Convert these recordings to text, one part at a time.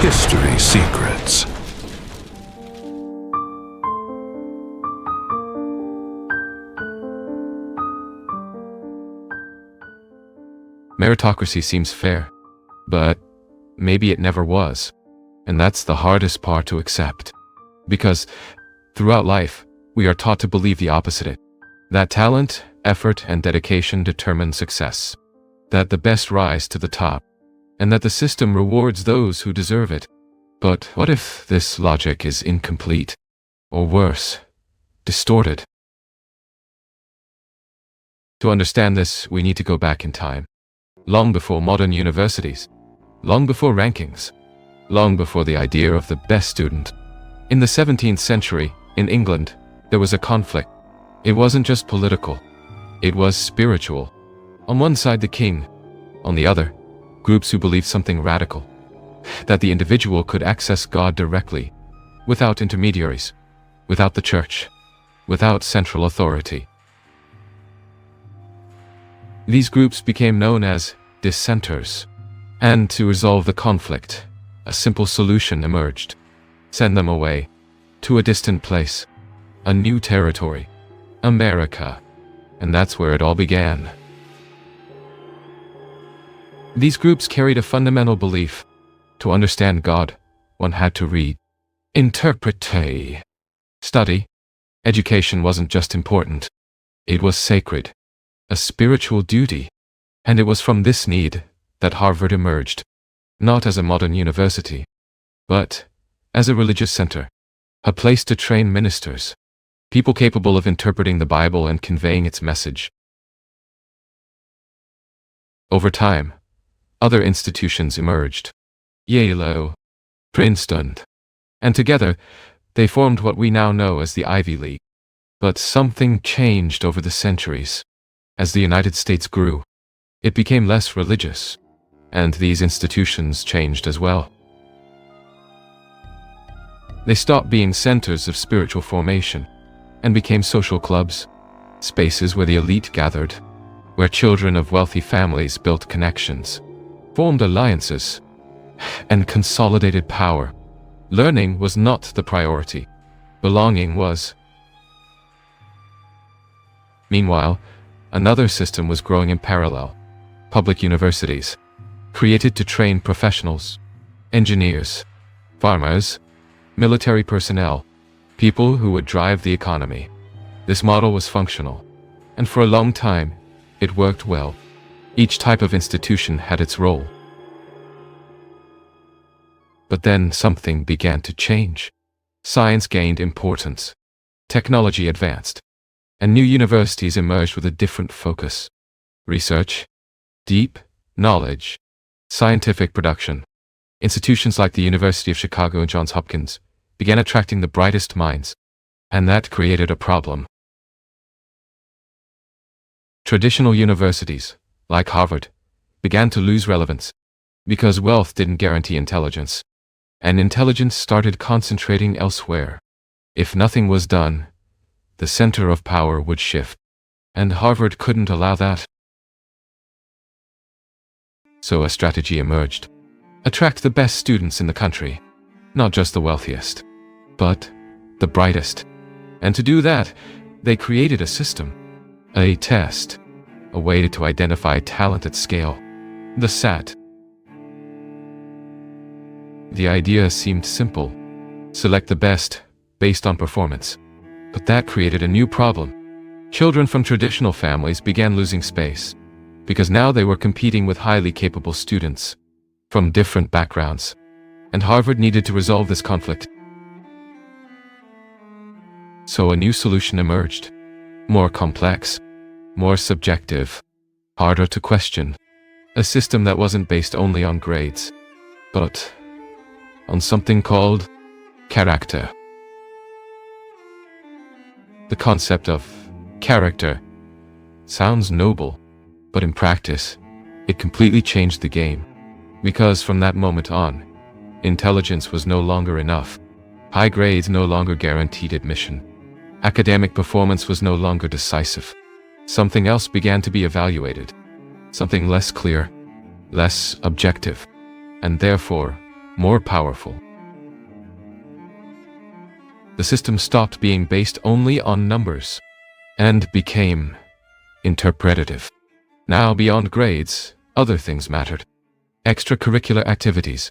History Secrets. Meritocracy seems fair, but maybe it never was. And that's the hardest part to accept. Because throughout life, we are taught to believe the opposite. That talent, effort, and dedication determine success. That the best rise to the top. And that the system rewards those who deserve it. But what if this logic is incomplete? Or worse, distorted? To understand this, we need to go back in time. Long before modern universities. Long before rankings. Long before the idea of the best student. In the 17th century, in England, there was a conflict. It wasn't just political. It was spiritual. On one side, the king. On the other, groups who believed something radical. That the individual could access God directly, without intermediaries, without the church, without central authority. These groups became known as dissenters. And to resolve the conflict, a simple solution emerged. Send them away, to a distant place, a new territory, America. And that's where it all began. These groups carried a fundamental belief. To understand God, one had to read, interpret, study. Education wasn't just important. It was sacred, a spiritual duty. And it was from this need that Harvard emerged, not as a modern university, but as a religious center, a place to train ministers, people capable of interpreting the Bible and conveying its message. Over time, other institutions emerged, Yale, Princeton, and together they formed what we now know as the Ivy League. But something changed over the centuries. As the United States grew, it became less religious, and these institutions changed as well. They stopped being centers of spiritual formation and became social clubs, spaces where the elite gathered, where children of wealthy families built connections, formed alliances, and consolidated power. Learning was not the priority. Belonging was. Meanwhile, another system was growing in parallel. Public universities, created to train professionals, engineers, farmers, military personnel, people who would drive the economy. This model was functional, and for a long time, it worked well. Each type of institution had its role. But then something began to change. Science gained importance. Technology advanced. And new universities emerged with a different focus. Research, deep knowledge, scientific production. Institutions like the University of Chicago and Johns Hopkins began attracting the brightest minds, and that created a problem. Traditional universities, like Harvard, began to lose relevance because wealth didn't guarantee intelligence, and intelligence started concentrating elsewhere. If nothing was done, the center of power would shift, and Harvard couldn't allow that. So a strategy emerged. Attract the best students in the country, not just the wealthiest, but the brightest. And to do that, they created a system, a test, a way to identify talent at scale, the SAT. The idea seemed simple. Select the best based on performance. But that created a new problem. Children from traditional families began losing space, because now they were competing with highly capable students from different backgrounds, and Harvard needed to resolve this conflict. So a new solution emerged, more complex, more subjective, harder to question, a system that wasn't based only on grades, but on something called character. The concept of character sounds noble, but in practice, it completely changed the game. Because from that moment on, intelligence was no longer enough. High grades no longer guaranteed admission. Academic performance was no longer decisive. Something else began to be evaluated. Something less clear, less objective, and therefore more powerful. The system stopped being based only on numbers and became interpretative. Now, beyond grades, other things mattered. Extracurricular activities,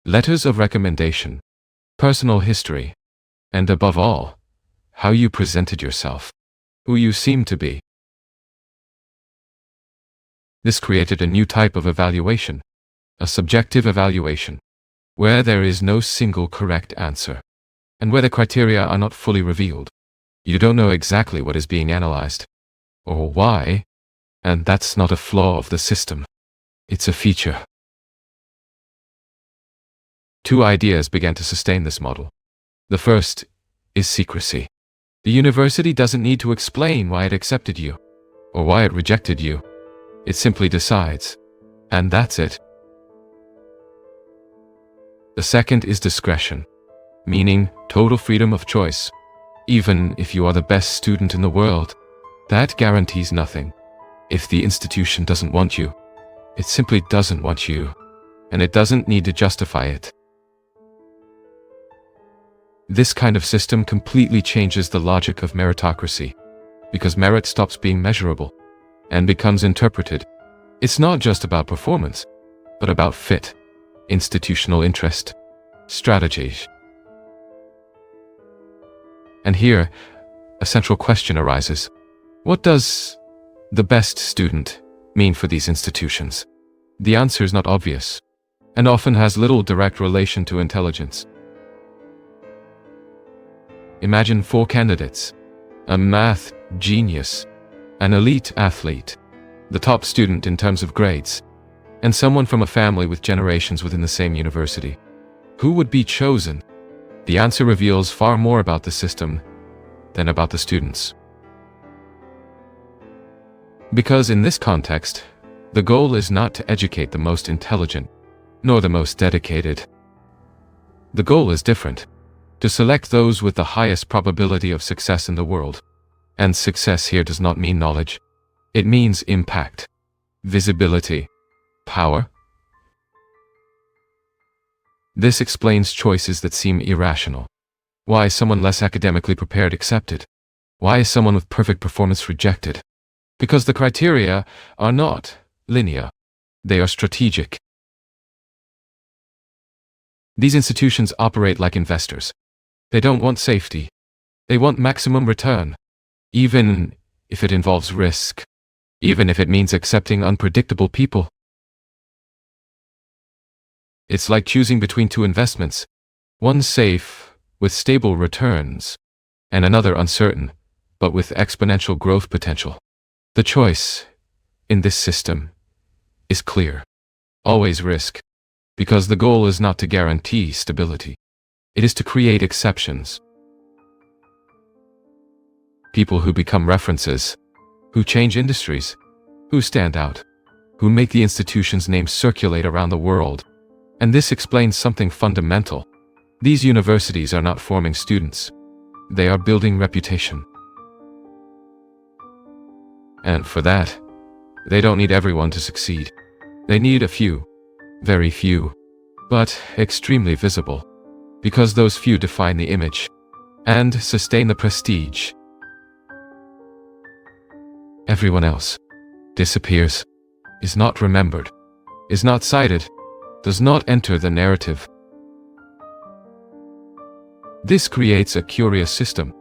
letters of recommendation, personal history, and above all, how you presented yourself, who you seemed to be. This created a new type of evaluation, a subjective evaluation, where there is no single correct answer, and where the criteria are not fully revealed. You don't know exactly what is being analyzed, or why, and that's not a flaw of the system. It's a feature. Two ideas began to sustain this model. The first is secrecy. The university doesn't need to explain why it accepted you, or why it rejected you. It simply decides, and that's it. The second is discretion, meaning total freedom of choice. Even if you are the best student in the world, that guarantees nothing. If the institution doesn't want you, it simply doesn't want you, and it doesn't need to justify it. This kind of system completely changes the logic of meritocracy, because merit stops being measurable and becomes interpreted. It's not just about performance, but about fit, institutional interest, strategies. And here, a central question arises. What does the best student mean for these institutions? The answer is not obvious, and often has little direct relation to intelligence. Imagine 4 candidates: a math genius, an elite athlete, the top student in terms of grades, and someone from a family with generations within the same university. Who would be chosen? The answer reveals far more about the system than about the students. Because in this context, the goal is not to educate the most intelligent, nor the most dedicated. The goal is different: to select those with the highest probability of success in the world. And success here does not mean knowledge. It means impact, visibility, power. This explains choices that seem irrational. Why is someone less academically prepared accepted? Why is someone with perfect performance rejected? Because the criteria are not linear. They are strategic. These institutions operate like investors. They don't want safety. They want maximum return, even if it involves risk, even if it means accepting unpredictable people. It's like choosing between 2 investments, one safe, with stable returns, and another uncertain, but with exponential growth potential. The choice, in this system, is clear. Always risk, because the goal is not to guarantee stability. It is to create exceptions. People who become references, who change industries, who stand out, who make the institution's name circulate around the world. And this explains something fundamental. These universities are not forming students. They are building reputation. And for that, they don't need everyone to succeed. They need a few, very few, but extremely visible, because those few define the image and sustain the prestige. Everyone else disappears, is not remembered, is not cited, does not enter the narrative. This creates a curious system,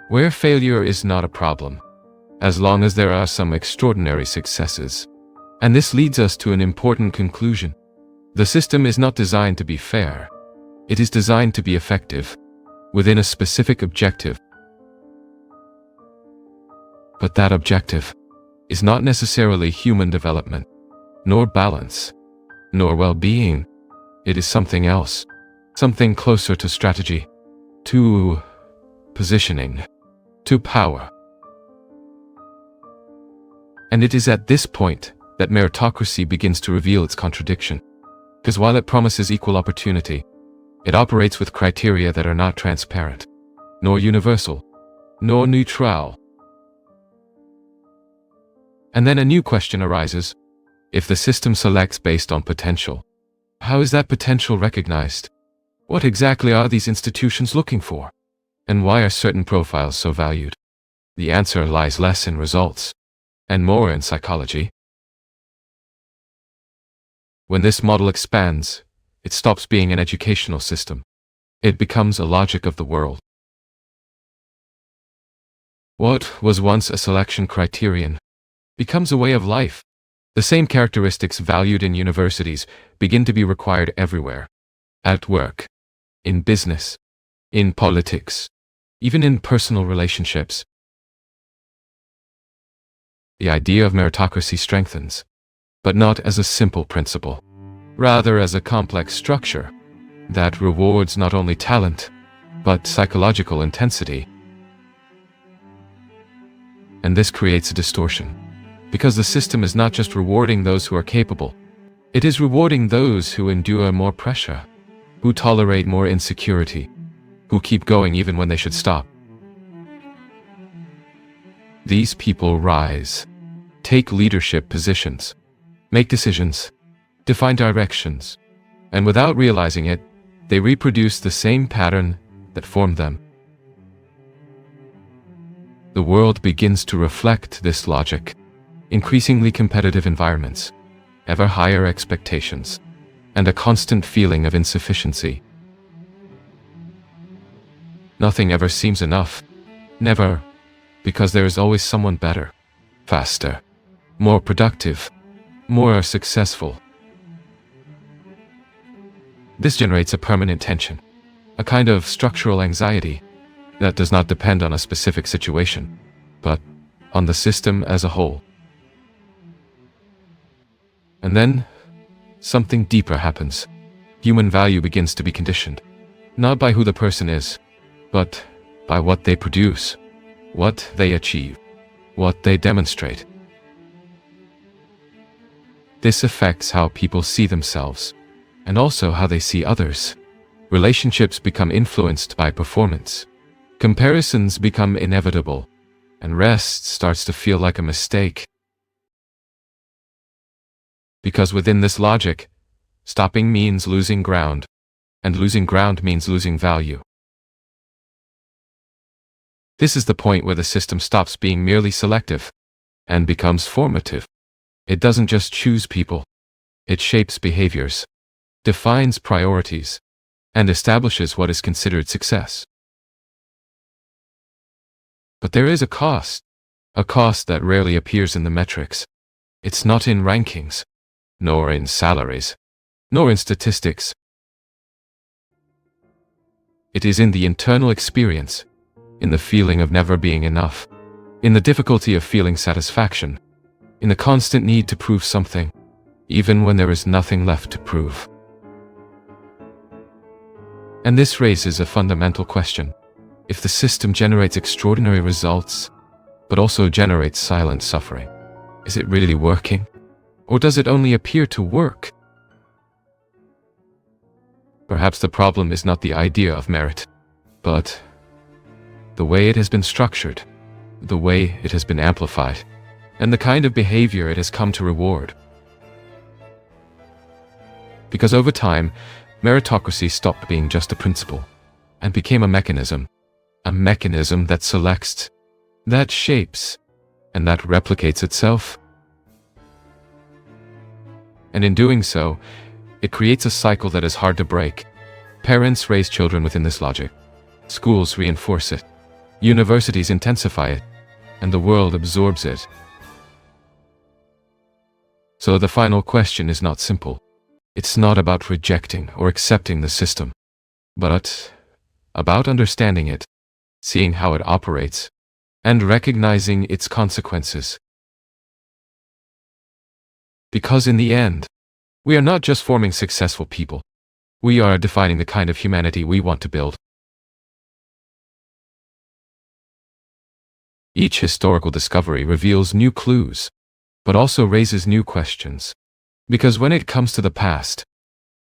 where failure is not a problem, as long as there are some extraordinary successes. And this leads us to an important conclusion. The system is not designed to be fair. It is designed to be effective, within a specific objective. But that objective is not necessarily human development, nor balance, nor well-being. It is something else, something closer to strategy, to positioning, to power. And it is at this point that meritocracy begins to reveal its contradiction. Because while it promises equal opportunity, it operates with criteria that are not transparent, nor universal, nor neutral. And then a new question arises. If the system selects based on potential, how is that potential recognized? What exactly are these institutions looking for? And why are certain profiles so valued? The answer lies less in results and more in psychology. When this model expands, it stops being an educational system. It becomes a logic of the world. What was once a selection criterion becomes a way of life. The same characteristics valued in universities begin to be required everywhere. At work, in business, in politics, even in personal relationships. The idea of meritocracy strengthens, but not as a simple principle, rather as a complex structure that rewards not only talent, but psychological intensity. And this creates a distortion, because the system is not just rewarding those who are capable, it is rewarding those who endure more pressure, who tolerate more insecurity, who keep going even when they should stop. These people rise, take leadership positions, make decisions, define directions, and without realizing it, they reproduce the same pattern that formed them. The world begins to reflect this logic. Increasingly competitive environments, ever higher expectations, and a constant feeling of insufficiency. Nothing ever seems enough. Never, because there is always someone better, faster, more productive, more successful. This generates a permanent tension, a kind of structural anxiety that does not depend on a specific situation, but on the system as a whole. And then, something deeper happens. Human value begins to be conditioned, not by who the person is, but by what they produce, what they achieve, what they demonstrate. This affects how people see themselves, and also how they see others. Relationships become influenced by performance. Comparisons become inevitable, and rest starts to feel like a mistake. Because within this logic, stopping means losing ground, and losing ground means losing value. This is the point where the system stops being merely selective and becomes formative. It doesn't just choose people, it shapes behaviors, defines priorities, and establishes what is considered success. But there is a cost that rarely appears in the metrics. It's not in rankings, nor in salaries, nor in statistics. It is in the internal experience, in the feeling of never being enough, in the difficulty of feeling satisfaction, in the constant need to prove something, even when there is nothing left to prove. And this raises a fundamental question. If the system generates extraordinary results, but also generates silent suffering, is it really working? Or does it only appear to work? Perhaps the problem is not the idea of merit, but the way it has been structured, the way it has been amplified, and the kind of behavior it has come to reward. Because over time, meritocracy stopped being just a principle and became a mechanism that selects, that shapes, and that replicates itself. And in doing so, it creates a cycle that is hard to break. Parents raise children within this logic. Schools reinforce it. Universities intensify it. And the world absorbs it. So the final question is not simple. It's not about rejecting or accepting the system, but about understanding it, seeing how it operates, and recognizing its consequences. Because in the end, we are not just forming successful people. We are defining the kind of humanity we want to build. Each historical discovery reveals new clues, but also raises new questions. Because when it comes to the past,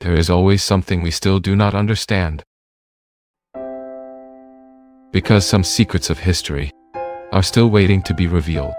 there is always something we still do not understand. Because some secrets of history are still waiting to be revealed.